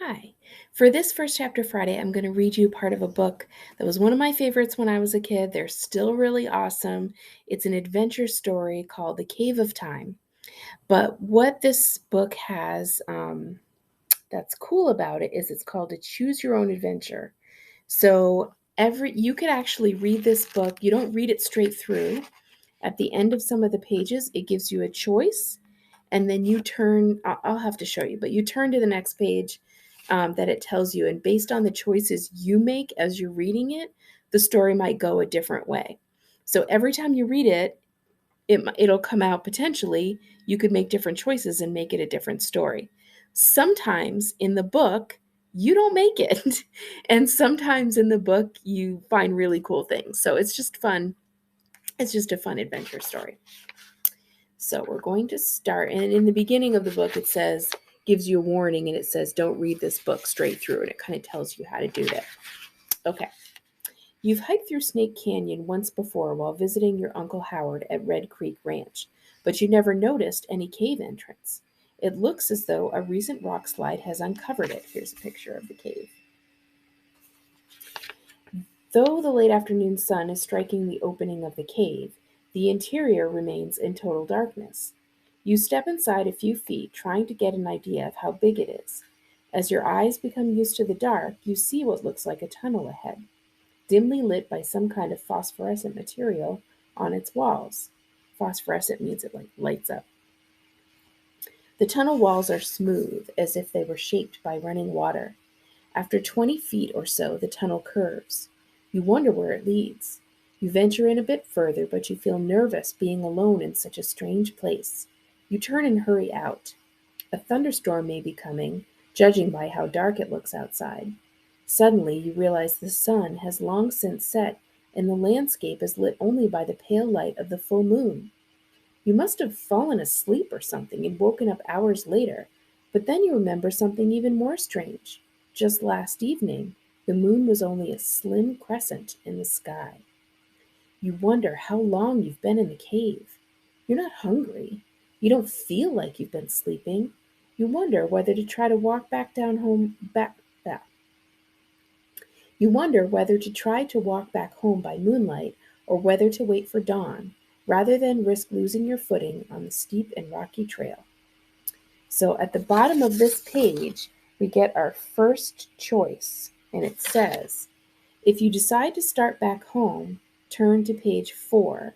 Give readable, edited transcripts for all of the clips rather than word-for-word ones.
Hi. For this First Chapter Friday, I'm going to read you part of a book that was one of my favorites when I was a kid. They're still really awesome. It's an adventure story called The Cave of Time. But what this book has that's cool about it is it's called a Choose Your Own Adventure. So you could actually read this book. You don't read it straight through. At the end of some of the pages, it gives you a choice, and then you turn. I'll have to show you, but you turn to the next page that it tells you, and based on the choices you make as you're reading it, the story might go a different way. So every time you read it, it'll come out potentially. You could make different choices and make it a different story. Sometimes in the book, you don't make it, and sometimes in the book, you find really cool things. So it's just fun. It's just a fun adventure story. So we're going to start, and in the beginning of the book, it says, gives you a warning, and it says, don't read this book straight through, and it kind of tells you how to do that. Okay. You've hiked through Snake Canyon once before while visiting your Uncle Howard at Red Creek Ranch, but you never noticed any cave entrance. It looks as though a recent rock slide has uncovered it. Here's a picture of the cave. Though the late afternoon sun is striking the opening of the cave, the interior remains in total darkness. You step inside a few feet, trying to get an idea of how big it is. As your eyes become used to the dark, you see what looks like a tunnel ahead, dimly lit by some kind of phosphorescent material on its walls. Phosphorescent means it lights up. The tunnel walls are smooth, as if they were shaped by running water. After 20 feet or so, the tunnel curves. You wonder where it leads. You venture in a bit further, but you feel nervous being alone in such a strange place. You turn and hurry out. A thunderstorm may be coming, judging by how dark it looks outside. Suddenly, you realize the sun has long since set, and the landscape is lit only by the pale light of the full moon. You must have fallen asleep or something and woken up hours later, but then you remember something even more strange. Just last evening, the moon was only a slim crescent in the sky. You wonder how long you've been in the cave. You're not hungry. You don't feel like you've been sleeping. You wonder whether to try to walk back down home back. You wonder whether to try to walk back home by moonlight or whether to wait for dawn, rather than risk losing your footing on the steep and rocky trail. So at the bottom of this page, we get our first choice, and it says, if you decide to start back home, turn to page 4.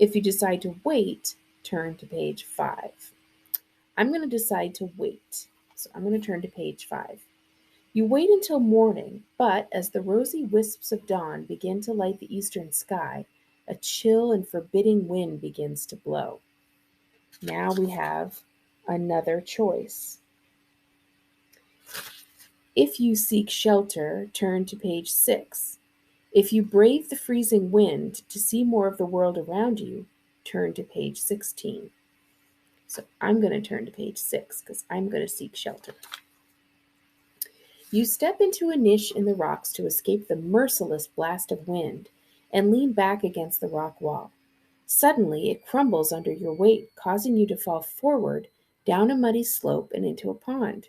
If you decide to wait, turn to page 5. I'm going to decide to wait, so I'm going to turn to page 5. You wait until morning, but as the rosy wisps of dawn begin to light the eastern sky, a chill and forbidding wind begins to blow. Now we have another choice. If you seek shelter, turn to page 6. If you brave the freezing wind to see more of the world around you, turn to page 16. So I'm going to turn to page 6 because I'm going to seek shelter. You step into a niche in the rocks to escape the merciless blast of wind and lean back against the rock wall. Suddenly, it crumbles under your weight, causing you to fall forward down a muddy slope and into a pond.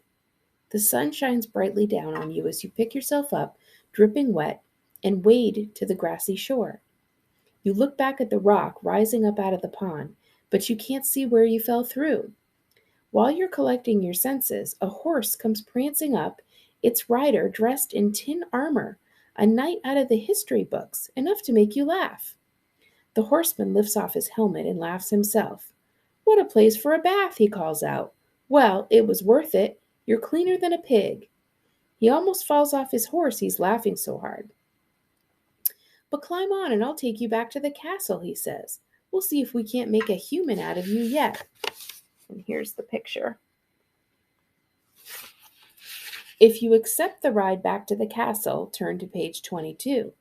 The sun shines brightly down on you as you pick yourself up, dripping wet, and wade to the grassy shore. You look back at the rock rising up out of the pond, but you can't see where you fell through. While you're collecting your senses, a horse comes prancing up, its rider dressed in tin armor, a knight out of the history books, enough to make you laugh. The horseman lifts off his helmet and laughs himself. What a place for a bath, he calls out. Well, it was worth it. You're cleaner than a pig. He almost falls off his horse, he's laughing so hard. But climb on and I'll take you back to the castle, he says. We'll see if we can't make a human out of you yet. And here's the picture. If you accept the ride back to the castle, turn to page 22.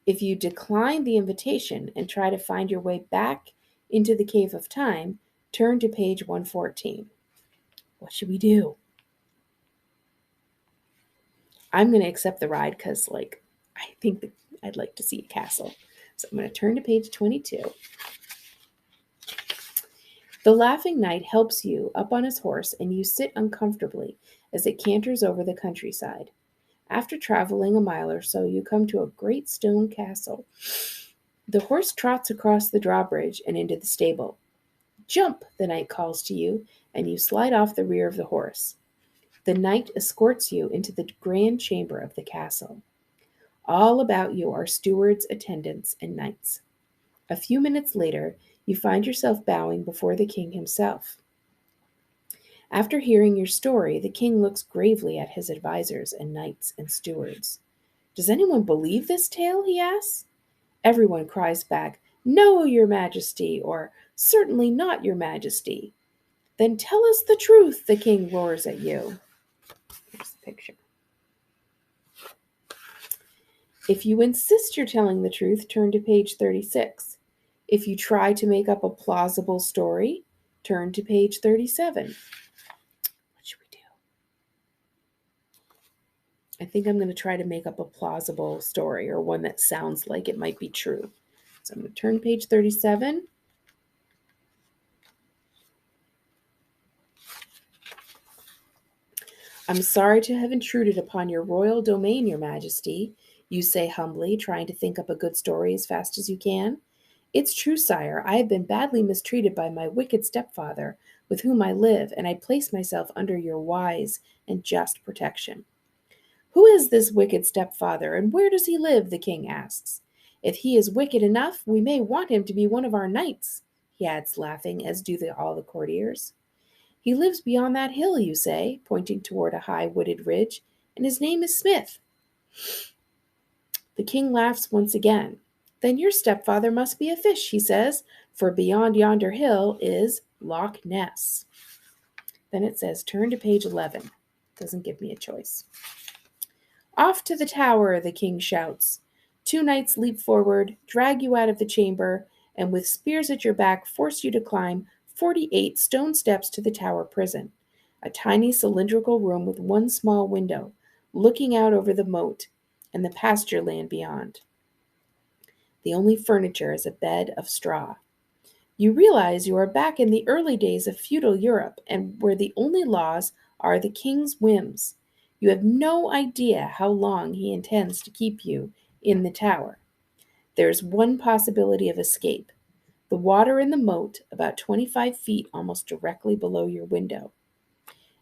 If you decline the invitation and try to find your way back into the Cave of Time, turn to page 114. What should we do? I'm going to accept the ride because, I think that I'd like to see a castle. So I'm going to turn to page 22. The laughing knight helps you up on his horse, and you sit uncomfortably as it canters over the countryside. After traveling a mile or so, you come to a great stone castle. The horse trots across the drawbridge and into the stable. Jump, the knight calls to you, and you slide off the rear of the horse. The knight escorts you into the grand chamber of the castle. All about you are stewards, attendants, and knights. A few minutes later, you find yourself bowing before the king himself. After hearing your story, the king looks gravely at his advisers and knights and stewards. "Does anyone believe this tale?" he asks. Everyone cries back, "No, your majesty," or "Certainly not, your majesty." "Then tell us the truth," the king roars at you. Here's the picture. If you insist you're telling the truth, turn to page 36. If you try to make up a plausible story, turn to page 37. What should we do? I think I'm going to try to make up a plausible story, or one that sounds like it might be true. So I'm going to turn to page 37. "I'm sorry to have intruded upon your royal domain, your majesty," you say humbly, trying to think up a good story as fast as you can. "It's true, sire. I have been badly mistreated by my wicked stepfather, with whom I live, and I place myself under your wise and just protection." "Who is this wicked stepfather, and where does he live?" the king asks. "If he is wicked enough, we may want him to be one of our knights," he adds, laughing, as do all the courtiers. "He lives beyond that hill," you say, pointing toward a high wooded ridge, "and his name is Smith." The king laughs once again. "Then your stepfather must be a fish," he says, "for beyond yonder hill is Loch Ness." Then it says, turn to page 11. Doesn't give me a choice. "Off to the tower," the king shouts. Two knights leap forward, drag you out of the chamber, and with spears at your back force you to climb 48 stone steps to the tower prison, a tiny cylindrical room with one small window, looking out over the moat and the pasture land beyond. The only furniture is a bed of straw. You realize you are back in the early days of feudal Europe, and where the only laws are the king's whims. You have no idea how long he intends to keep you in the tower. There is one possibility of escape: the water in the moat, about 25 feet almost directly below your window,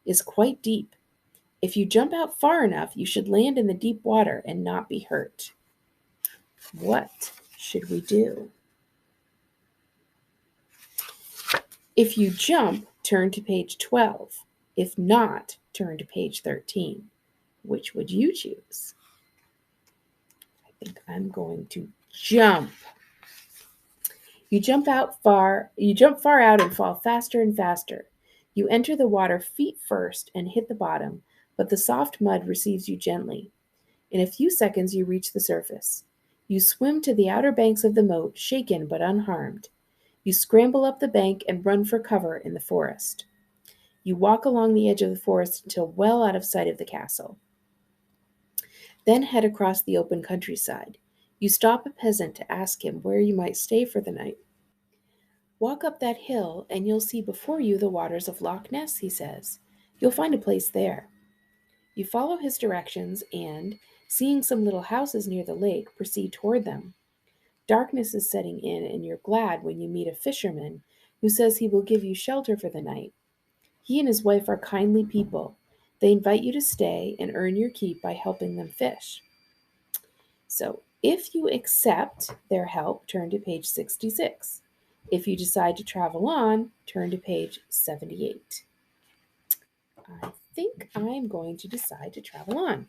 is quite deep. If you jump out far enough, you should land in the deep water and not be hurt. What should we do? If you jump, turn to page 12. If not, turn to page 13. Which would you choose? I think I'm going to jump. You jump far out and fall faster and faster. You enter the water feet first and hit the bottom, but the soft mud receives you gently. In a few seconds you reach the surface. You swim to the outer banks of the moat, shaken but unharmed. You scramble up the bank and run for cover in the forest. You walk along the edge of the forest until well out of sight of the castle. Then head across the open countryside. You stop a peasant to ask him where you might stay for the night. "Walk up that hill and you'll see before you the waters of Loch Ness," he says. "You'll find a place there." You follow his directions and, seeing some little houses near the lake, proceed toward them. Darkness is setting in, and you're glad when you meet a fisherman who says he will give you shelter for the night. He and his wife are kindly people. They invite you to stay and earn your keep by helping them fish. So, if you accept their help, turn to page 66. If you decide to travel on, turn to page 78. I think I'm going to decide to travel on.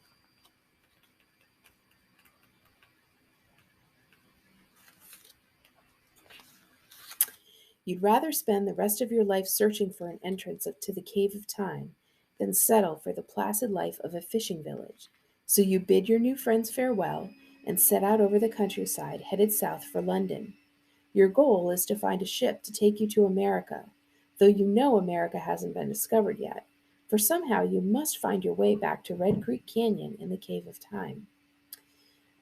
You'd rather spend the rest of your life searching for an entrance to the cave of time than settle for the placid life of a fishing village. So you bid your new friends farewell and set out over the countryside, headed south for London. Your goal is to find a ship to take you to America, though you know America hasn't been discovered yet, for somehow you must find your way back to Red Creek Canyon in the Cave of Time.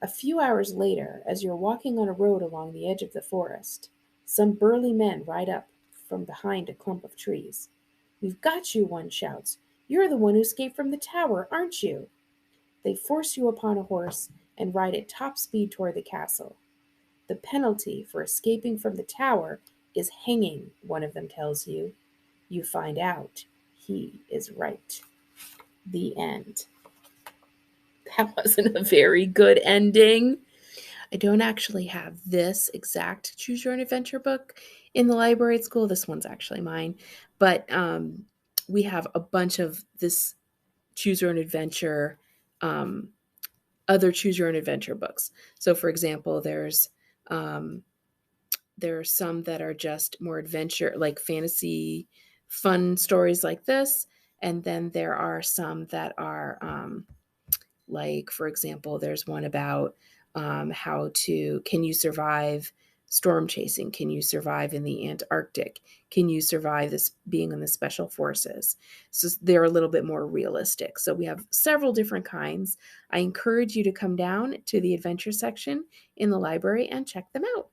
A few hours later, as you're walking on a road along the edge of the forest, some burly men ride up from behind a clump of trees. "We've got you," one shouts. You're the one who escaped from the tower, aren't you? They force you upon a horse and ride at top speed toward the castle. The penalty for escaping from the tower is hanging, one of them tells you. You find out he is right. The end. That wasn't a very good ending. I don't actually have this exact Choose Your Own Adventure book in the library at school. This one's actually mine. But we have a bunch of this Choose Your Own Adventure, other Choose Your Own Adventure books. So, for example, there are some that are just more adventure, like fantasy, fun stories like this. And then there are some that are like, for example, there's one about can you survive storm chasing? Can you survive in the Antarctic? Can you survive this being in the special forces? So they're a little bit more realistic. So we have several different kinds. I encourage you to come down to the adventure section in the library and check them out.